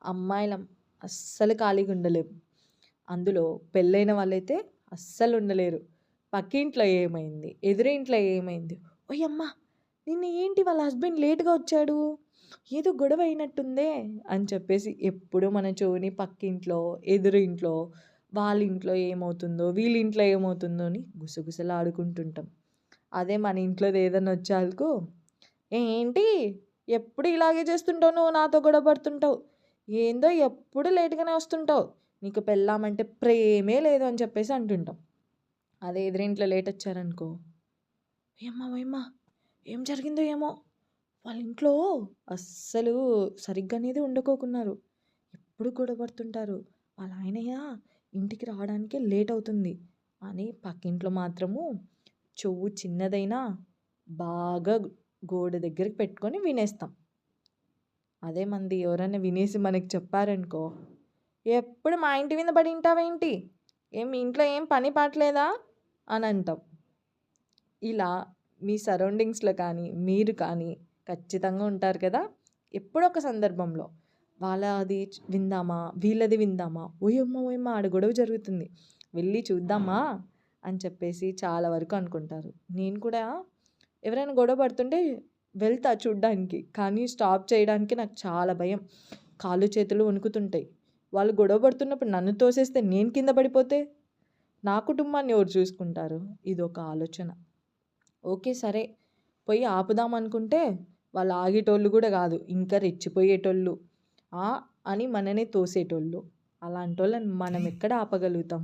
అమ్మాయిలం అస్సలు ఖాళీగా ఉండలేం. అందులో పెళ్ళైన వాళ్ళైతే అస్సలు ఉండలేరు. పక్కింట్లో ఏమైంది? ఎదురింట్లో ఏమైంది? ఓయమ్మ! నిన్న ఏంటి వాళ్ళ హస్బెండ్ లేట్‌గా వచ్చాడు. ఏదో గొడవ అయినట్టుందే అని చెప్పేసి ఎప్పుడు మన చెవిని పక్కింట్లో, ఎదురింట్లో, వాళ్ళ ఇంట్లో ఏమవుతుందో, వీళ్ళ ఇంట్లో ఏమవుతుందో అని గుసగుసలాడుకుంటుంటాం. అదే మన ఇంట్లోది ఏదన్నా వచ్చాలకు ఏంటి ఎప్పుడు ఇలాగే చేస్తుంటావు నువ్వు నాతో గొడవ పడుతుంటావు. ఏందో ఎప్పుడు లేట్‌గానే వస్తుంటావు. నీకు పెళ్ళామంటే ప్రేమే లేదు అని చెప్పేసి అంటుంటాం. అదే ఎదురింట్లో లేట్ వచ్చారనుకో, "ఏమ్మా! ఓయమ్మ! ఏం జరిగిందో ఏమో! వాళ్ళ ఇంట్లో అస్సలు సరిగ్గనేది వండుకోకున్నారు. ఎప్పుడు గొడవ పడుతుంటారు. వాళ్ళ ఆయనయ్య ఇంటికి రావడానికే లేట్ అవుతుంది" అని పక్కింట్లో మాత్రము చెవు చిన్నదైనా బాగా గోడ దగ్గరికి పెట్టుకొని వినేస్తాం. అదే మనది ఎవరైనా వినేసి మనకి చెప్పారనుకో, "ఎప్పుడు మా ఇంటి మీద పడి ఇంటావేంటి? ఏం మీ ఇంట్లో ఏం పని పాట లేదా?" అని అంటాం. ఇలా మీ సరౌండింగ్స్‌లో కానీ, మీరు కానీ ఖచ్చితంగా ఉంటారు కదా! ఎప్పుడో ఒక సందర్భంలో వాళ్ళది విందామా? వీళ్ళది విందామా? ఓయమ్మ! ఓయమ్మ! ఆడ గొడవ జరుగుతుంది. వెళ్లి చూద్దామా? అని చెప్పేసి చాలా వరకు అనుకుంటారు. నేను కూడా ఎవరైనా గొడవ పడుతుంటే వెళ్తా చూడ్డానికి. కానీ స్టాప్ చేయడానికి నాకు చాలా భయం. కాళ్ళు, చేతులు వణుకుతుంటాయి. వాళ్ళు గొడవ పడుతున్నప్పుడు నన్ను తోసేస్తే నేను కింద పడిపోతే? నా కుటుంబాన్ని ఎవరు చూసుకుంటారు? ఇదొక ఆలోచన. ఓకే. సరే. పోయి ఆపుదామనుకుంటే వాళ్ళు ఆగేటోళ్ళు గూడా గాదు. ఇంకా రెచ్చిపోయేటోళ్ళు. ఆ! అని మననే తోసేటోళ్ళు. అలాంటోళ్ళని మనం ఎక్కడ ఆపగలుగుతాం?